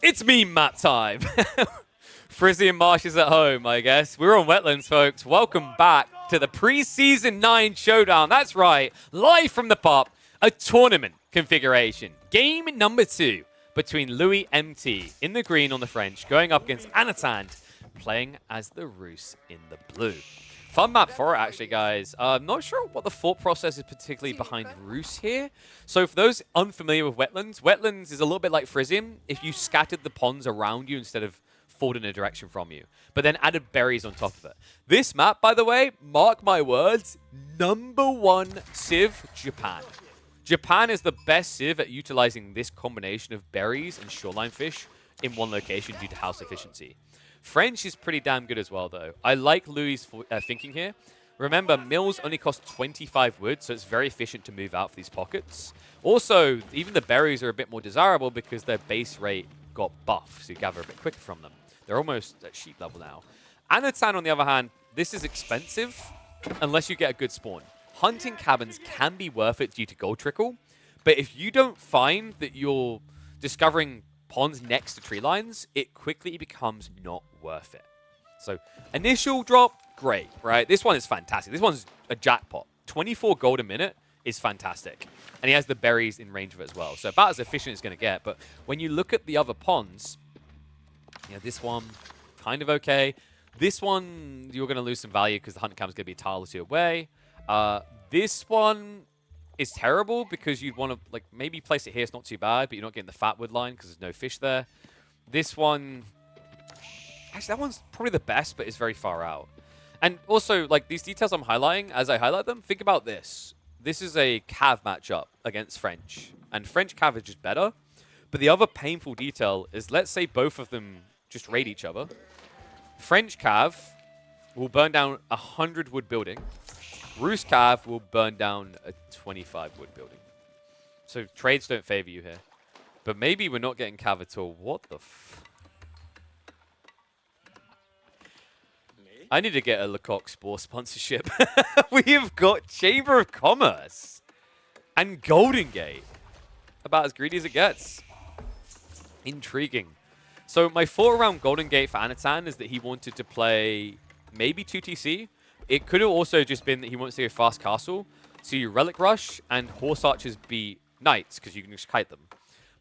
It's me, map time. Frisian Marshes at home, I guess. We're on Wetlands, folks. Welcome back to the Pre-Season 9 Showdown. That's right, live from the pub, a tournament configuration. Game number 2 between Louis MT in the green on the French, going up against Anatan, playing as the Rus in the blue. Fun map for it, actually, guys. I'm not sure what the thought process is particularly behind Rus here. So for those unfamiliar with Wetlands, Wetlands is a little bit like Frisian if you scattered the ponds around you instead of forward in a direction from you, but then added berries on top of it. This map, by the way, mark my words, #1 Civ, Japan. Japan is the best Civ at utilizing this combination of berries and shoreline fish in one location due to house efficiency. French is pretty damn good as well, though. I like Louis' thinking here. Remember, mills only cost 25 wood, so it's very efficient to move out for these pockets. Also, even the berries are a bit more desirable because their base rate got buffed, so you gather a bit quicker from them. They're almost at sheep level now. Anatan, on the other hand, this is expensive unless you get a good spawn. Hunting cabins can be worth it due to gold trickle, but if you don't find that you're discovering ponds next to tree lines, it quickly becomes not worth it. So initial drop, great, right? This one is fantastic. This one's a jackpot. 24 gold a minute is fantastic. And he has the berries in range of it as well. So about as efficient as it's going to get. But when you look at the other ponds, you know, this one, kind of okay. This one, you're going to lose some value because the hunting cabin is going to be a tile or two away. This one is terrible because you'd want to like maybe place it here. It's not too bad, but you're not getting the fat wood line because there's no fish there. This one, actually, that one's probably the best, but it's very far out. And also, like these details I'm highlighting, as I highlight them, think about this. This is a Cav matchup against French, and French Cav is just better. But the other painful detail is, let's say both of them just raid each other. French Cav will burn down 100 wood building. Rus Cav will burn down a 25 wood building. So trades don't favor you here. But maybe we're not getting Cav at all. What the f... I need to get a Lecoq Spore sponsorship. We've got Chamber of Commerce and Golden Gate. About as greedy as it gets. Intriguing. So my thought around Golden Gate for Anatan is that he wanted to play maybe 2TC. It could have also just been that he wants to go fast castle. So you Relic Rush and Horse Archers be knights because you can just kite them.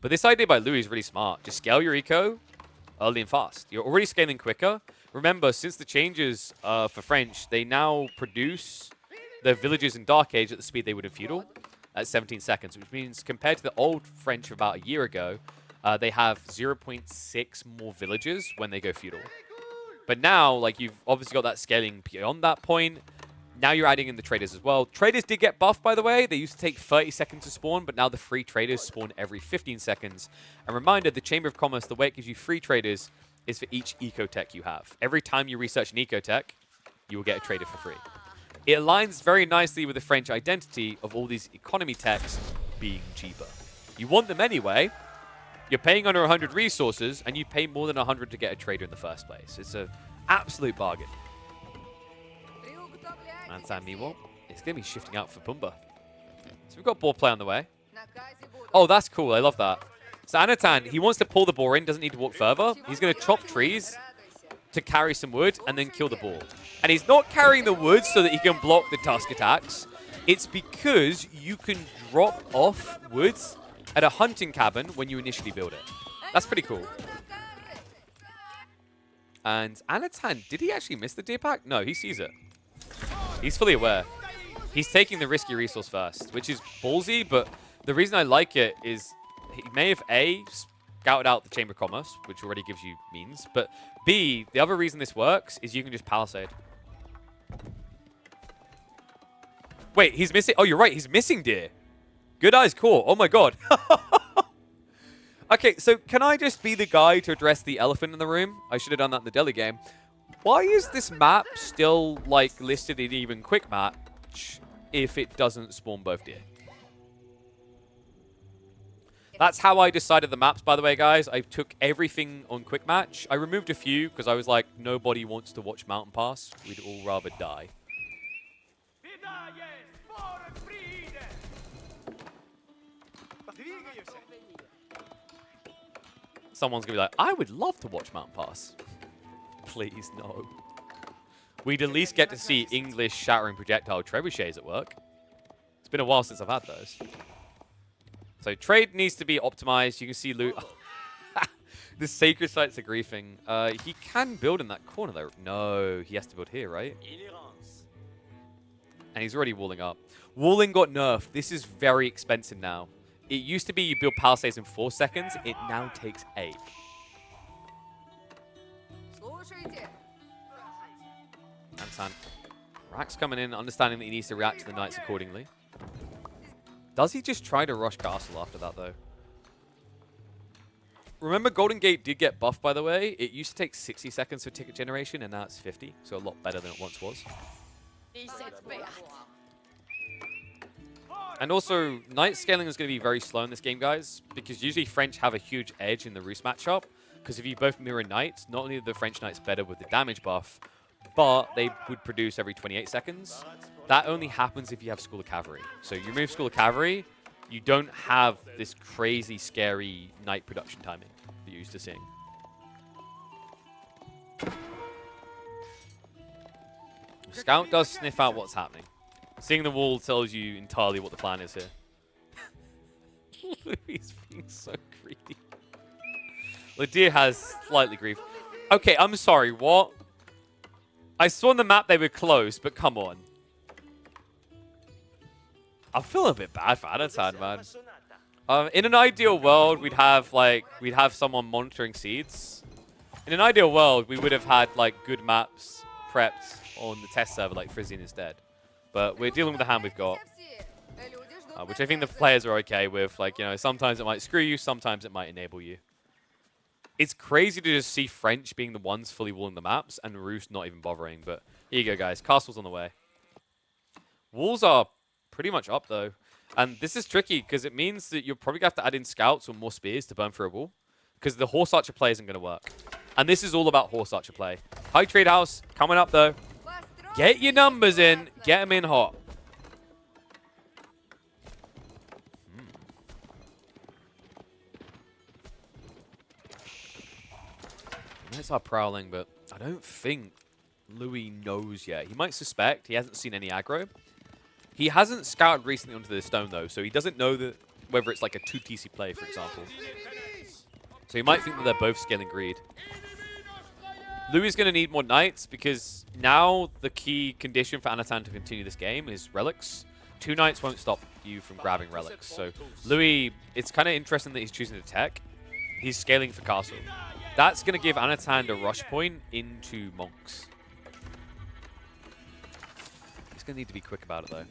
But this idea by Louis is really smart. Just scale your eco early and fast. You're already scaling quicker. Remember, since the changes for French, they now produce their villages in Dark Age at the speed they would in Feudal at 17 seconds, which means compared to the old French of about a year ago, they have 0.6 more villages when they go Feudal. But now, like, you've obviously got that scaling beyond that point. Now you're adding in the traders as well. Traders did get buffed, by the way. They used to take 30 seconds to spawn, but now the free traders spawn every 15 seconds. And reminder, the Chamber of Commerce, the way it gives you free traders is for each ecotech you have. Every time you research an ecotech, you will get a trader for free. It aligns very nicely with the French identity of all these economy techs being cheaper. You want them anyway. You're paying under 100 resources, and you pay more than 100 to get a trader in the first place. It's an absolute bargain. And Sam Meanwhile, it's going to be shifting out for Pumba. So we've got ball play on the way. Oh, that's cool. I love that. So Anatan, he wants to pull the boar in, doesn't need to walk further. He's going to chop trees to carry some wood and then kill the boar. And he's not carrying the wood so that he can block the tusk attacks. It's because you can drop off woods at a hunting cabin when you initially build it. That's pretty cool. And Anatan, did he actually miss the deer pack? No, he sees it. He's fully aware. He's taking the risky resource first, which is ballsy, but the reason I like it is he may have A, scouted out the Chamber of Commerce, which already gives you means, but B, the other reason this works is you can just palisade. Wait, he's missing... Oh, you're right. He's missing deer. Good eyes core. Oh, my God. Okay, so can I just be the guy to address the elephant in the room? I should have done that in the Delhi game. Why is this map still, like, listed in even quick match if it doesn't spawn both deer? That's how I decided the maps, by the way, guys. I took everything on quick match. I removed a few because I was like, nobody wants to watch Mountain Pass. We'd all rather die. someone's going to be like, I would love to watch Mountain Pass. Please, no. We'd at least get to see English shattering projectile trebuchets at work. It's been a while since I've had those. So trade needs to be optimized. You can see loot. The sacred sites are griefing. He can build in that corner though. No, he has to build here, right? And he's already walling up. Walling got nerfed. This is very expensive now. It used to be you build palisades in 4 seconds. It now takes 8. Antan. Rack's coming in, understanding that he needs to react to the knights accordingly. Does he just try to rush castle after that, though? Remember, Golden Gate did get buffed, by the way. It used to take 60 seconds for ticket generation, and now it's 50. So a lot better than it once was. And also, knight scaling is going to be very slow in this game, guys, because usually French have a huge edge in the Rus matchup. Because if you both mirror knights, not only are the French knights better with the damage buff, but they would produce every 28 seconds. That only happens if you have School of Cavalry. So you remove School of Cavalry, you don't have this crazy, scary knight production timing that you're used to seeing. Scout does sniff out what's happening. Seeing the wall tells you entirely what the plan is here. Louis being so greedy. Ladir has slightly grief. Okay, I'm sorry, what? I saw on the map they were close, but come on. I'm feeling a bit bad for Anatan, man. In an ideal world, we'd have someone monitoring seeds. In an ideal world, we would have had like good maps prepped on the test server like Frisian instead. But we're dealing with the hand we've got, which I think the players are okay with. Like, you know, sometimes it might screw you, sometimes it might enable you. It's crazy to just see French being the ones fully walling the maps and Rus not even bothering. But here you go, guys. Castle's on the way. Walls are pretty much up, though. And this is tricky because it means that you'll probably have to add in scouts or more spears to burn through a wall. Because the horse archer play isn't going to work. And this is all about horse archer play. High trade house coming up, though. Get your numbers in. Get them in hot. Knights are prowling, but I don't think Louis knows yet. He might suspect. He hasn't seen any aggro. He hasn't scouted recently onto the stone, though, so he doesn't know that whether it's like a 2 TC play, for example. So he might think that they're both scaling greed. Louis is going to need more knights because now the key condition for Anatan to continue this game is relics. 2 knights won't stop you from grabbing relics. So Louis, it's kind of interesting that he's choosing to tech. He's scaling for castle. That's going to give Anatan a rush point into monks. He's going to need to be quick about it, though.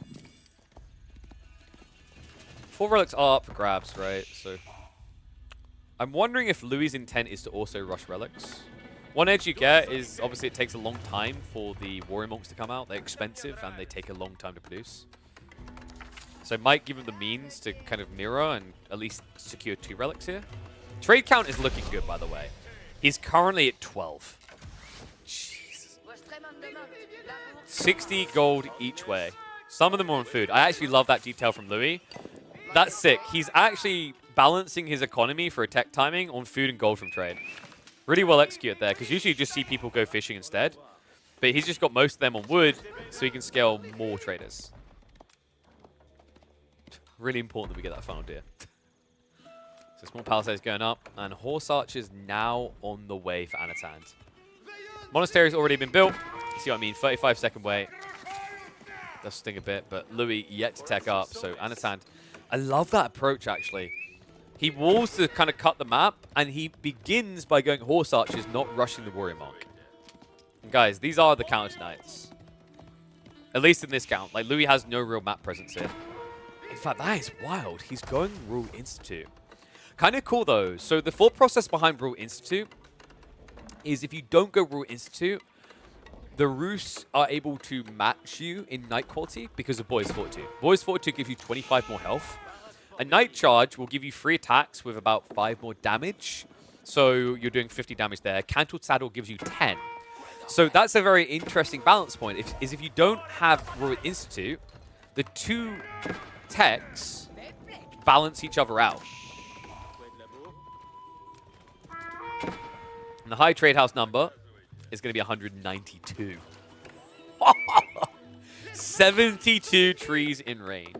4 relics are up for grabs, right? So I'm wondering if Louis' intent is to also rush relics. One edge you get is, obviously, it takes a long time for the warrior monks to come out. They're expensive, and they take a long time to produce. So it might give him the means to kind of mirror and at least secure 2 relics here. Trade count is looking good, by the way. He's currently at 12. Jesus. 60 gold each way. Some of them are on food. I actually love that detail from Louis. That's sick. He's actually balancing his economy for attack timing on food and gold from trade. Really well executed there, because usually you just see people go fishing instead. But he's just got most of them on wood, so he can scale more traders. Really important that we get that final deer. So small palisades going up, and horse archers now on the way for Anatan. Monastery's already been built. You see what I mean? 35-second wait. Does sting a bit, but Louis yet to tech up. So Anatan, I love that approach, actually. He walls to kind of cut the map, and he begins by going horse archers, not rushing the warrior monk. And guys, these are the counter knights. At least in this count. Like, Louis has no real map presence here. In fact, that is wild. He's going Rule Institute. Kind of cool, though. So the thought process behind Rule Institute is if you don't go Rule Institute, the Rus are able to match you in knight quality because of Boy's Fortitude. Boy's Fortitude gives you 25 more health. A Knight Charge will give you 3 attacks with about 5 more damage. So you're doing 50 damage there. Cantled Saddle gives you 10. So that's a very interesting balance point. If you don't have Royal Institute, the 2 techs balance each other out. And the high trade house number is going to be 192. 72 trees in range.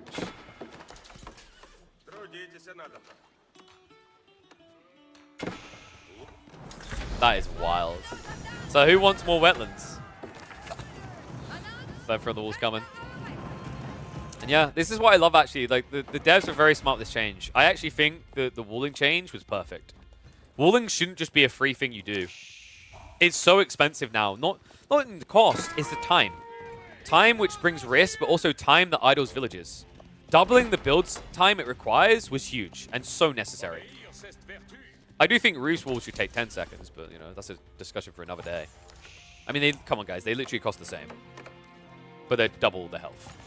That is wild. So who wants more wetlands? Don't throw the walls coming. And yeah, this is what I love actually. Like the devs are very smart with this change. I actually think the walling change was perfect. Walling shouldn't just be a free thing you do. It's so expensive now. Not in the cost, it's the time. Time which brings risk, but also time that idles villages. Doubling the build time it requires was huge and so necessary. I do think roost walls should take 10 seconds, but you know, that's a discussion for another day. I mean, come on guys, they literally cost the same. But they're double the health.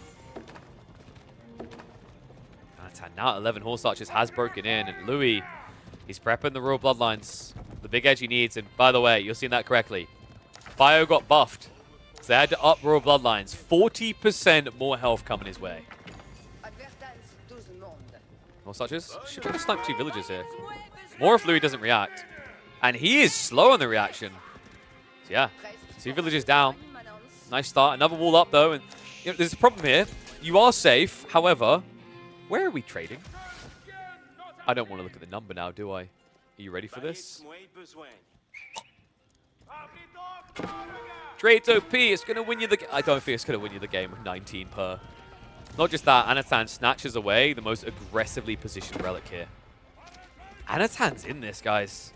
And now 11 horse archers has broken in, and Louis, he's prepping the royal bloodlines. The big edge he needs, and by the way, you're seeing that correctly. Bio got buffed, so they had to up royal bloodlines. 40% more health coming his way. Horse archers? Should be able to snipe 2 villagers here. More if Louis doesn't react. And he is slow on the reaction. So yeah, 2 villagers down. Nice start. Another wall up, though. And you know, there's a problem here. You are safe. However, where are we trading? I don't want to look at the number now, do I? Are you ready for this? Trade's OP. It's going to win you the game. I don't think it's going to win you the game with 19 per. Not just that, Anatan snatches away the most aggressively positioned relic here. Anatan's in this, guys.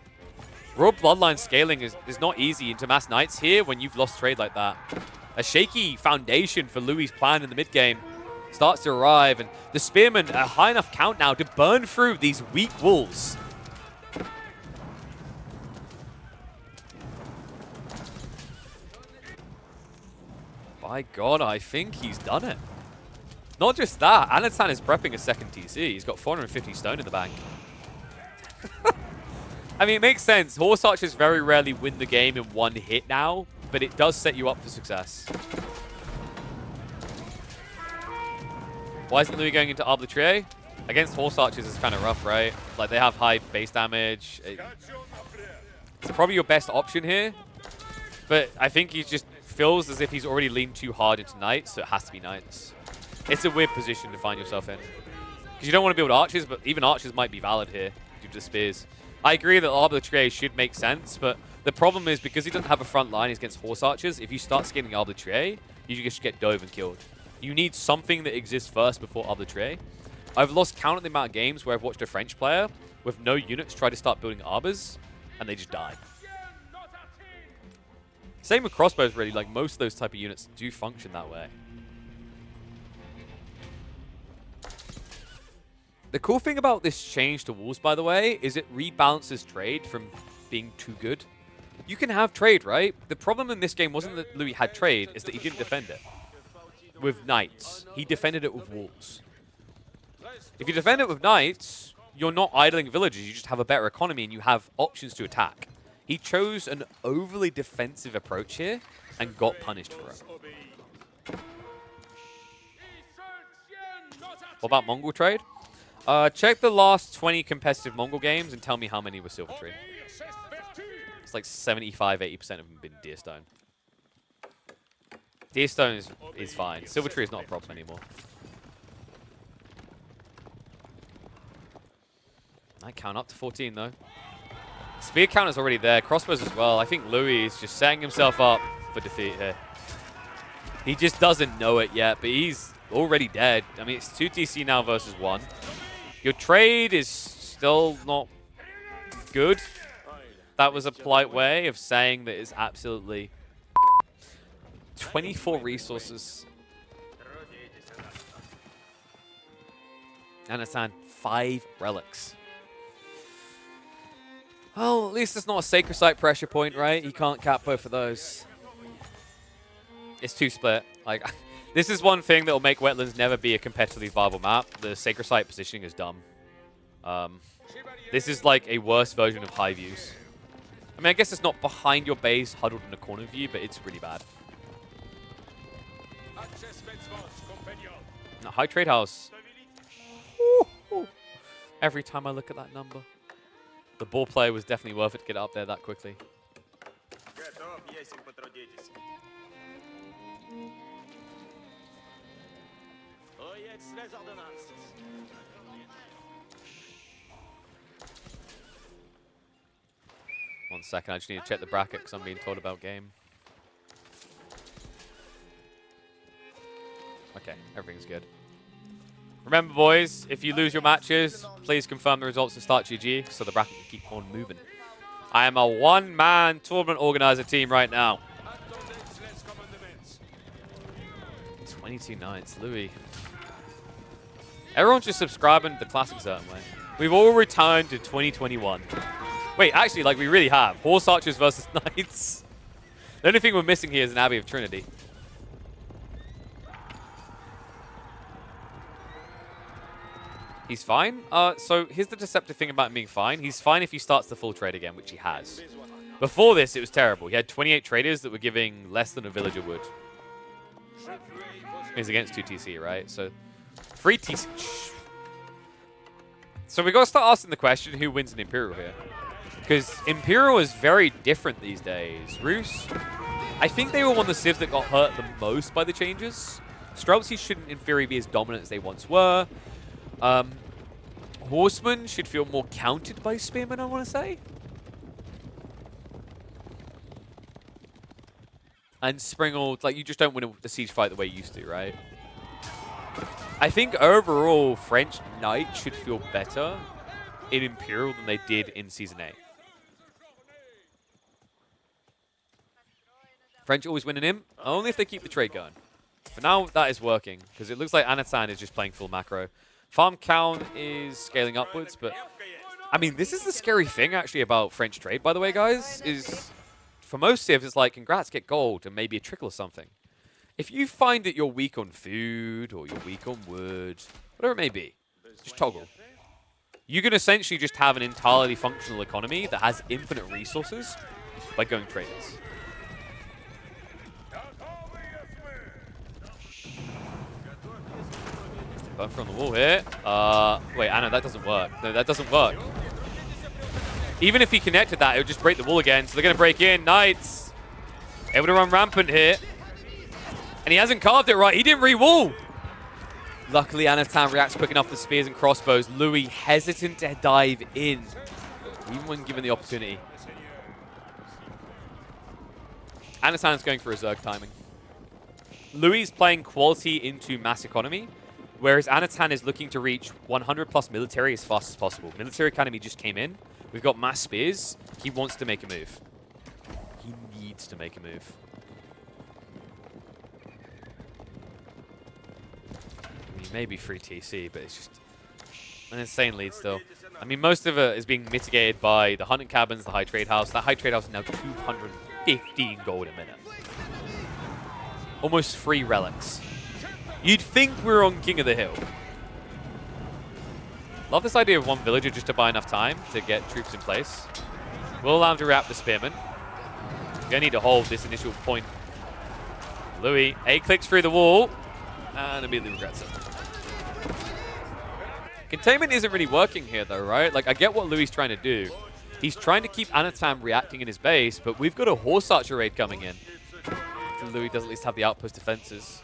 Royal bloodline scaling is not easy into mass knights here when you've lost trade like that. A shaky foundation for Louis' plan in the mid-game starts to arrive, and the spearmen a high enough count now to burn through these weak walls. By God, I think he's done it. Not just that, Anatan is prepping a second TC. He's got 450 stone in the bank. I mean, it makes sense. Horse archers very rarely win the game in one hit now, but it does set you up for success. Why isn't Louis going into Arbitrary? Against horse archers, it's kind of rough, right? Like, they have high base damage. It's probably your best option here, but I think he just feels as if he's already leaned too hard into knights, so it has to be knights. It's a weird position to find yourself in. Because you don't want to build archers, but even archers might be valid here due to the spears. I agree that Arbitrary should make sense, but the problem is because he doesn't have a front line against horse archers, if you start scaling Arbitrary, you just get dove and killed. You need something that exists first before Arbitrary. I've lost count of the amount of games where I've watched a French player with no units try to start building arbors, and they just die. Same with crossbows, really. Like, most of those type of units do function that way. The cool thing about this change to walls, by the way, is it rebalances trade from being too good. You can have trade, right? The problem in this game wasn't that Louis had trade, it's that he didn't defend it with knights. He defended it with walls. If you defend it with knights, you're not idling villages. You just have a better economy and you have options to attack. He chose an overly defensive approach here and got punished for it. What about Mongol trade? Check the last 20 competitive Mongol games and tell me how many were Silver Tree. It's like 75-80% of them have been Deerstone. Deerstone is fine. Silver Tree is not a problem anymore. I count up to 14 though. Spear count is already there. Crossbows as well. I think Louis is just setting himself up for defeat here. He just doesn't know it yet, but he's already dead. I mean, it's 2 TC now versus 1. Your trade is still not good. That was a polite way of saying that it's absolutely 24 resources. And it's on 5 relics. Well, at least it's not a sacred site pressure point, right? He can't cap both of those. It's 2 split. Like, this is one thing that will make Wetlands never be a competitively viable map. The sacred site positioning is dumb. This is like a worse version of high views. I mean, I guess it's not behind your base, huddled in a corner view, but it's really bad. No, high trade house. Ooh. Every time I look at that number. The ball player was definitely worth it to get up there that quickly. One second, I just need to check the bracket because I'm being told about game. Okay, everything's good. Remember, boys, if you lose your matches, please confirm the results and start GG so the bracket can keep on moving. I am a one-man tournament organizer team right now. 22 nights, Louis. Everyone's just subscribing to the classic certain way. We've all returned to 2021. Wait, actually, like, we really have. Horse Archers versus Knights. The only thing we're missing here is an Abbey of Trinity. He's fine. So here's the deceptive thing about him being fine. He's fine if he starts the full trade again, which he has. Before this, it was terrible. He had 28 traders that were giving less than a villager would. He's against 2 TC, right? So 3 TC. So we got to start asking the question, who wins an Imperial here? Because Imperial is very different these days. Rus, I think they were one of the civs that got hurt the most by the changes. Streltsy shouldn't, in theory, be as dominant as they once were. Horsemen should feel more countered by Spearmen, I want to say. And Springald, like, you just don't win the siege fight the way you used to, right? I think overall, French Knights should feel better in Imperial than they did in Season 8. French always winning him, only if they keep the trade going. But now that is working, because it looks like Anatan is just playing full macro. Farm count is scaling upwards, but I mean, this is the scary thing actually about French trade, by the way, guys, is for most civs, it's like, congrats, get gold and maybe a trickle or something. If you find that you're weak on food or you're weak on wood, whatever it may be, just toggle. You can essentially just have an entirely functional economy that has infinite resources by going traders. Buffer on the wall here. Wait, Anna, that doesn't work. No, that doesn't work. Even if he connected that, it would just break the wall again. So they're going to break in. Knights able to run rampant here. And he hasn't carved it right. He didn't re-wall. Luckily, Anatan reacts quick enough to spears and crossbows. Louis hesitant to dive in, even when given the opportunity. Anatan's going for a Zerg timing. Louis is playing quality into mass economy, whereas Anatan is looking to reach 100 plus military as fast as possible. Military Academy just came in. We've got mass spears. He wants to make a move. He needs to make a move. I mean, maybe free TC, but it's just an insane lead still. I mean, most of it is being mitigated by the hunting cabins, the high trade house. That high trade house is now 215 gold a minute. Almost free relics. You'd think we're on King of the Hill. Love this idea of one villager just to buy enough time to get troops in place. We'll allow him to wrap the spearmen. We're going to need to hold this initial point. Louis, A clicks through the wall and immediately regrets it. Containment isn't really working here though, right? Like, I get what Louis is trying to do. He's trying to keep Anatan reacting in his base, but we've got a horse archer raid coming in. So Louis does at least have the outpost defenses.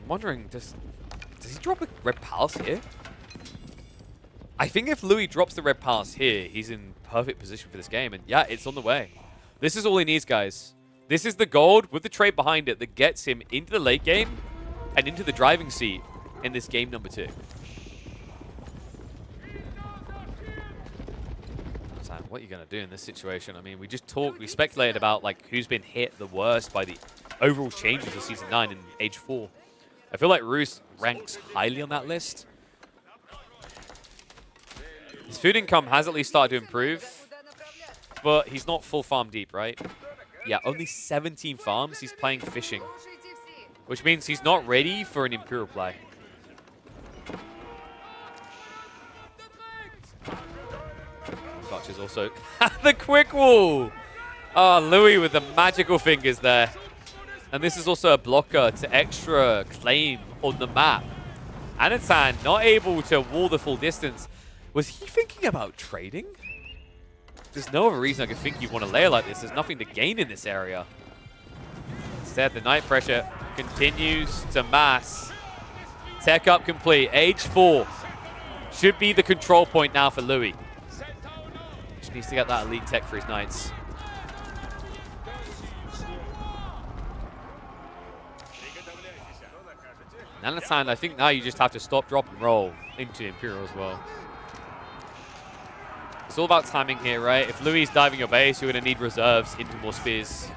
I'm wondering, does he drop a red palace here? I think if Louis drops the red palace here, he's in perfect position for this game. And yeah, it's on the way. This is all he needs, guys. This is the gold with the trade behind it that gets him into the late game and into the driving seat in this game number 2. What are you going to do in this situation? I mean, we speculated about like who's been hit the worst by the overall changes of Season 9 and Age 4. I feel like Rus ranks highly on that list. His food income has at least started to improve, but he's not full farm deep, right? Yeah, only 17 farms. He's playing fishing, which means he's not ready for an Imperial play. Archers also the quick wall. Oh, Louis with the magical fingers there. And this is also a blocker to extra claim on the map. Anatan not able to wall the full distance. Was he thinking about trading? there's no other reason I could think you'd want to layer like this. There's nothing to gain in this area. Instead, the Knight pressure continues to mass. Tech up complete. Age 4 should be the control point now for Louis. Just needs to get that elite tech for his Knights. Nanatan, I think now you just have to stop, drop, and roll into Imperial as well. It's all about timing here, right? If Louis is diving your base, you're going to need reserves into more spears.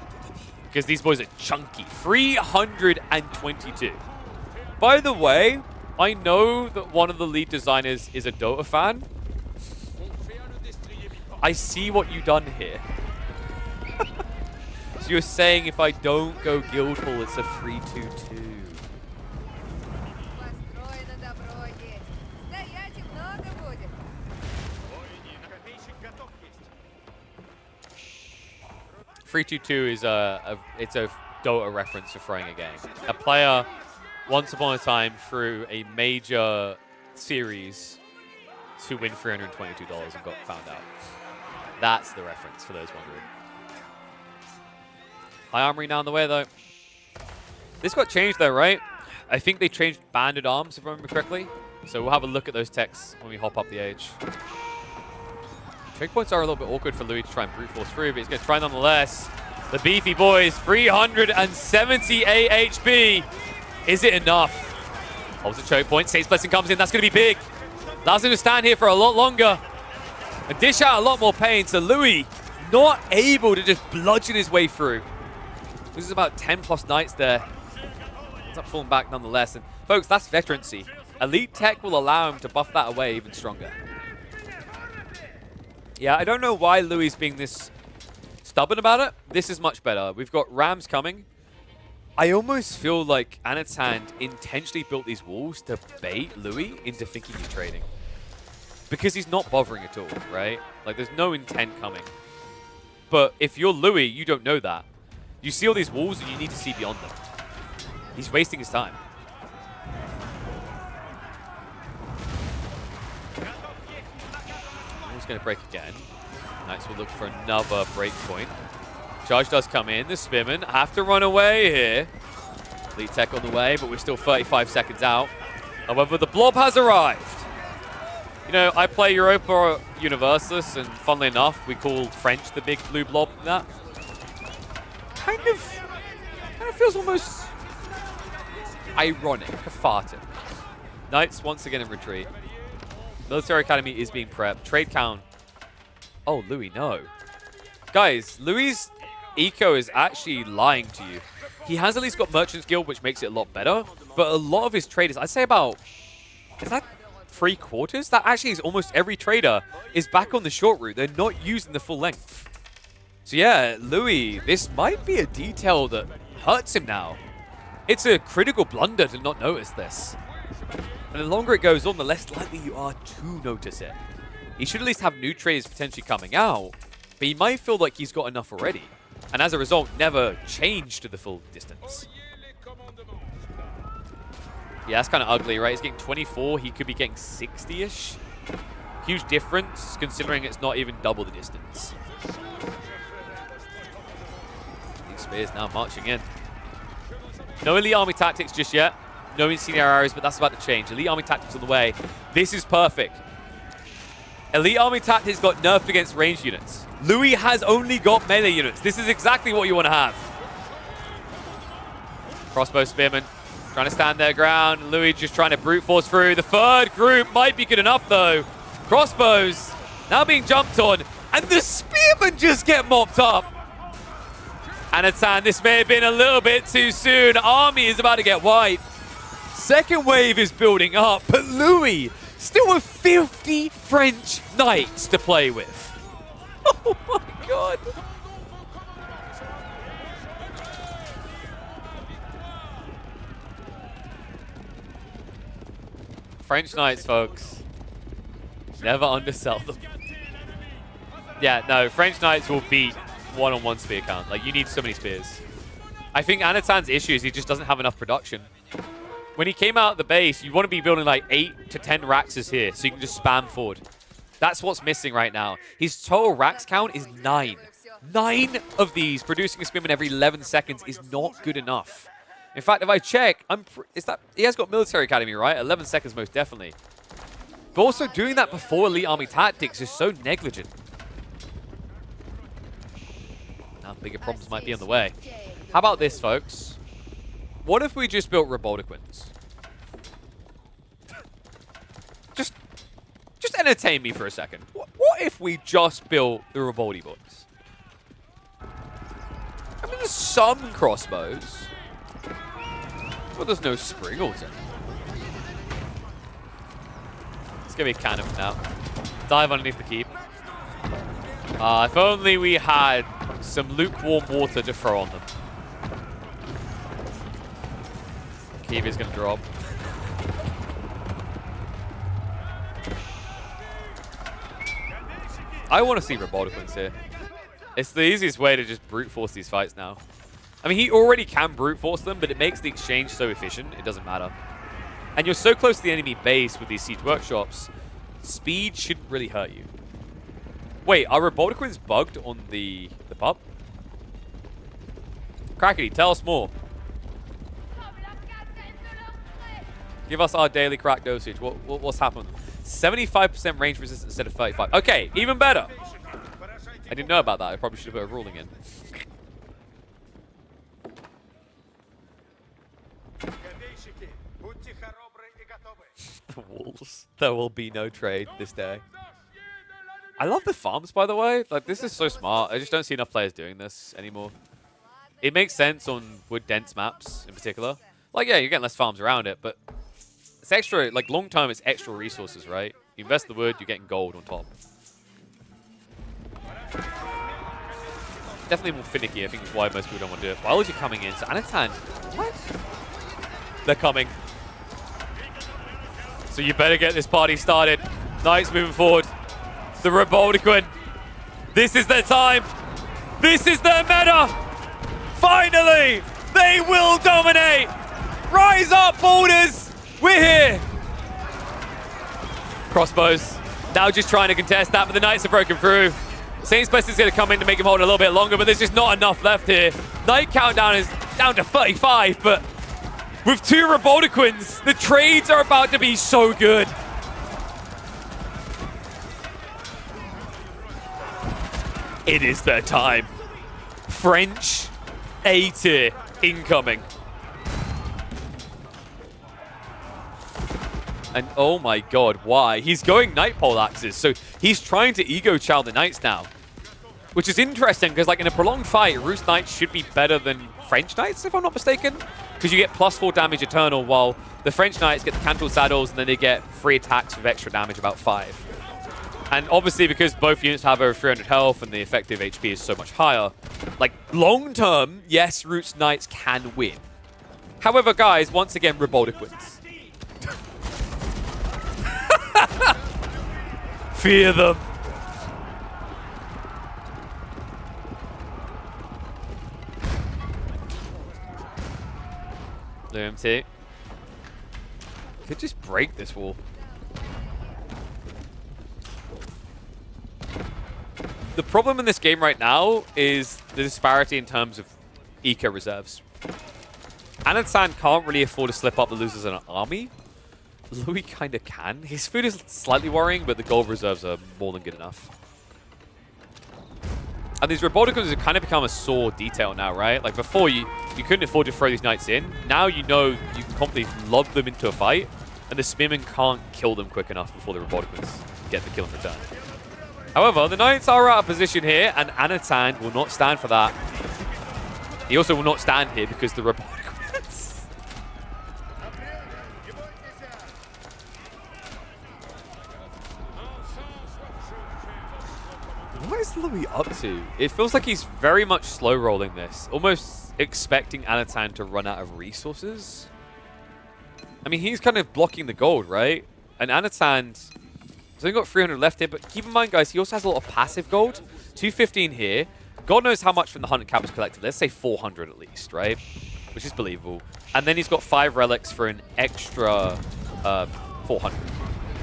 Because these boys are chunky. 322. By the way, I know that one of the lead designers is a Dota fan. I see what you've done here. So you're saying if I don't go Guildhall, it's a 3-2-2. is it's a Dota reference for throwing a game. A player once upon a time threw a major series to win $322 and got found out. That's the reference for those wondering. High armory now on the way though. This got changed though, right? I think they changed banded arms if I remember correctly. So we'll have a look at those techs when we hop up the age. Trade points are a little bit awkward for Louis to try and brute force through, but he's going to try nonetheless. The beefy boys, 378 HP. Is it enough? Holds the choke point. Sage's Blessing comes in. That's going to be big. Allows him to stand here for a lot longer and dish out a lot more pain. So Louis not able to just bludgeon his way through. This is about 10 plus Knights there. Ends up falling back nonetheless. And folks, that's veterancy. Elite tech will allow him to buff that away even stronger. Yeah, I don't know why Louis is being this stubborn about it. This is much better. We've got Rams coming. I almost feel like Anatan intentionally built these walls to bait Louis into thinking he's trading. Because he's not bothering at all, right? Like, there's no intent coming. But if you're Louis, you don't know that. You see all these walls and you need to see beyond them. He's wasting his time. He's going to break again. Knights will look for another break point. Charge does come in. The Spearmen have to run away here. Elite tech on the way, but we're still 35 seconds out. However, the blob has arrived. You know, I play Europa Universalis, and funnily enough, we call French the big blue blob. That kind of feels almost ironic, cathartic. Knights once again in retreat. Military Academy is being prepped. Trade count. Oh, Louis, no. Guys, Louis' eco is actually lying to you. He has at least got Merchant's Guild, which makes it a lot better. But a lot of his traders, I'd say about, is that 3/4? That actually is almost every trader is back on the short route. They're not using the full length. So yeah, Louis, this might be a detail that hurts him now. It's a critical blunder to not notice this. And the longer it goes on, the less likely you are to notice it. He should at least have new traders potentially coming out, but he might feel like he's got enough already. And as a result, never change to the full distance. Yeah, that's kind of ugly, right? He's getting 24. He could be getting 60-ish. Huge difference, considering it's not even double the distance. These Spears now marching in. No elite army tactics just yet. No incendiary arrows, but that's about to change. Elite army tactics on the way. This is perfect. Elite army tactics got nerfed against ranged units. Louis has only got melee units. This is exactly what you want to have. Crossbow Spearmen trying to stand their ground. Louis just trying to brute force through. The third group might be good enough, though. Crossbows now being jumped on. And the Spearmen just get mopped up. Anatan, this may have been a little bit too soon. Army is about to get wiped. Second wave is building up, but Louis still with 50 French Knights to play with. Oh my god. French Knights, folks. Never undersell them. Yeah, no, French Knights will beat one-on-one spear count. Like, you need so many spears. I think Anatan's issue is he just doesn't have enough production. When he came out of the base, you want to be building like 8 to 10 Raxes here so you can just spam forward. That's what's missing right now. His total racks count is 9. 9 of these producing a spin every 11 seconds is not good enough. In fact, if I check, he has got military academy, right? 11 seconds most definitely. But also doing that before elite army tactics is so negligent. Now bigger problems might be on the way. How about this, folks? What if we just built Ribaldequins? Just entertain me for a second. What if we just built the Ribaldi boys? I mean, there's some crossbows, but there's no spring altar. Let's give me a cannon for now. Dive underneath the keep. If only we had some lukewarm water to throw on them. Keep is going to drop. I want to see Ribaldequins here. It's the easiest way to just brute force these fights now. I mean, he already can brute force them, but it makes the exchange so efficient, it doesn't matter. And you're so close to the enemy base with these siege workshops, speed shouldn't really hurt you. Wait, are Ribaldequins bugged on the pub? Crackety, tell us more. Give us our daily crack dosage. What's happened? 75% range resistance instead of 35. Okay, even better. I didn't know about that. I probably should have put a ruling in. The walls. There will be no trade this day. I love the farms, by the way. Like, this is so smart. I just don't see enough players doing this anymore. It makes sense on wood-dense maps in particular. Like, yeah, you're getting less farms around it, but it's extra, like, long term, it's extra resources, right? You invest the wood, you're getting gold on top. Definitely more finicky, I think is why most people don't want to do it. Why was he coming in? So Anatan, what? They're coming. So you better get this party started. Knights moving forward. The Ribaldequin. This is their time. This is their meta. Finally, they will dominate. Rise up, borders. We're here. Crossbows. Now just trying to contest that, but the Knights have broken through. Saint Space is going to come in to make him hold a little bit longer, but there's just not enough left here. Knight countdown is down to 35, but with 2 Ribaldequins, the trades are about to be so good. It is their time. French A tier incoming. And oh my god, why? He's going Knight Poleaxes, so he's trying to ego chow the Knights now. Which is interesting, because like in a prolonged fight, Rus Knights should be better than French Knights, if I'm not mistaken. Because you get +4 damage Eternal, while the French Knights get the Cantal Saddles, and then they get 3 attacks with extra damage, about 5. And obviously, because both units have over 300 health, and the effective HP is so much higher, like, long term, yes, Rus Knights can win. However, guys, once again, Ribaldequins. Fear them. LMT. Could just break this wall. The problem in this game right now is the disparity in terms of eco reserves. Anatan can't really afford to slip up the losers in an army. Louis kind of can. His food is slightly worrying, but the gold reserves are more than good enough. And these Ribaldequins have kind of become a sore detail now, right? Like before, you couldn't afford to throw these Knights in. Now you know you can confidently lob them into a fight, and the Spearmen can't kill them quick enough before the Ribaldequins get the kill in return. However, the Knights are out of position here, and Anatan will not stand for that. He also will not stand here because the Ribaldequins... What is Louis up to? It feels like he's very much slow rolling this, almost expecting Anatan to run out of resources. I mean, he's kind of blocking the gold, right? And Anatan's only got 300 left here, but keep in mind, guys, he also has a lot of passive gold. 215 here. God knows how much from the Hunt Cap is collected. Let's say 400 at least, right? Which is believable. And then he's got 5 relics for an extra 400.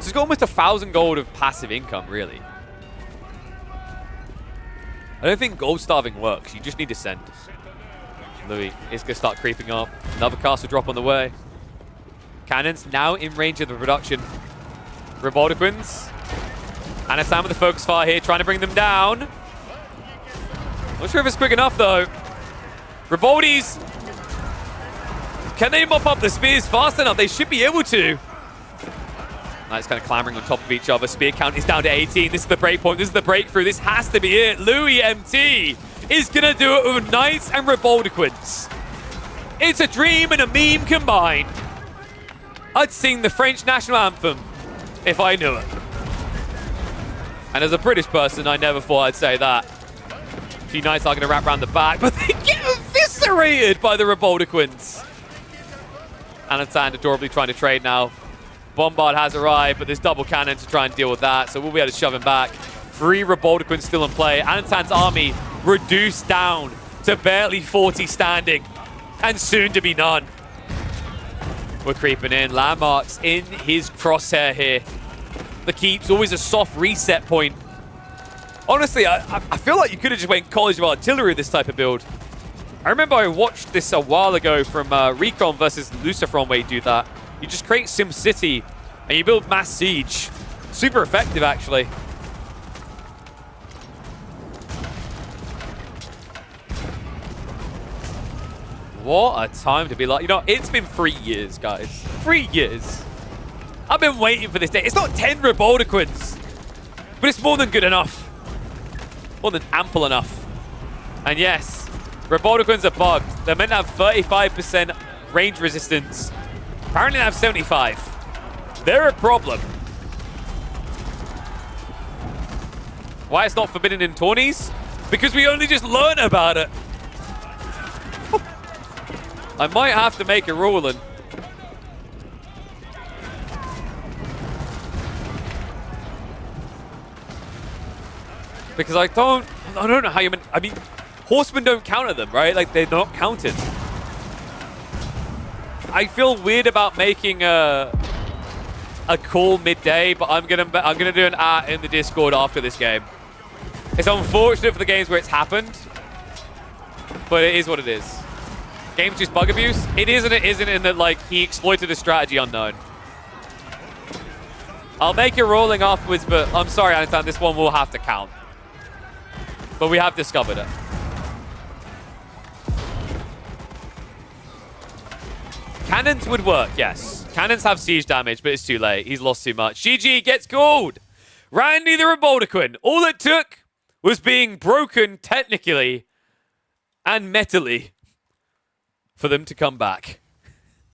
So he's got almost 1,000 gold of passive income, really. I don't think gold starving works. You just need to send. Louis is going to start creeping up. Another castle drop on the way. Cannons now in range of the production. Ribaldequins. Anatan with the focus fire here, trying to bring them down. Not sure if it's quick enough, though. Ribaldi's. Can they mop up the spears fast enough? They should be able to. Knights kind of clambering on top of each other. Spear count is down to 18. This is the breakpoint. This is the breakthrough. This has to be it. Louis MT is going to do it with Knights and Ribaldequins. It's a dream and a meme combined. I'd sing the French national anthem if I knew it. And as a British person, I never thought I'd say that. A few Knights are going to wrap around the back, but they get eviscerated by the Ribaldequins. Anatan adorably trying to trade now. Bombard has arrived, but there's double cannon to try and deal with that, so we'll be able to shove him back. 3 Ribaldequins still in play. Anatan's army reduced down to barely 40 standing, and soon to be none. We're creeping in. Landmarks in his crosshair here. The keep's always a soft reset point. Honestly, I feel like you could have just went College of Artillery with this type of build. I remember I watched this a while ago from Recon versus Lucifron where you do that. You just create Sim City and you build Mass Siege. Super effective, actually. What a time to be like, you know, it's been 3 years, guys. 3 years. I've been waiting for this day. It's not 10 Ribaldequins, but it's more than good enough. More than ample enough. And yes, Ribaldequins are bugged. They're meant to have 35% range resistance. Apparently they have 75. They're a problem. Why it's not forbidden in tourneys? Because we only just learned about it. I might have to make a ruling. Because I don't know how you... I mean, horsemen don't counter them, right? Like, they're not counted. I feel weird about making a call midday, but I'm gonna do an in the Discord after this game. It's unfortunate for the games where it's happened, but it is what it is. Game's just bug abuse. It is and it isn't in that, like, he exploited a strategy unknown. I'll make it rolling afterwards, but I'm sorry, Anatan, this one will have to count. But we have discovered it. Cannons would work, yes. Cannons have siege damage, but it's too late. He's lost too much. GG gets called. Randy the Ribaldequin. All it took was being broken technically and metally for them to come back.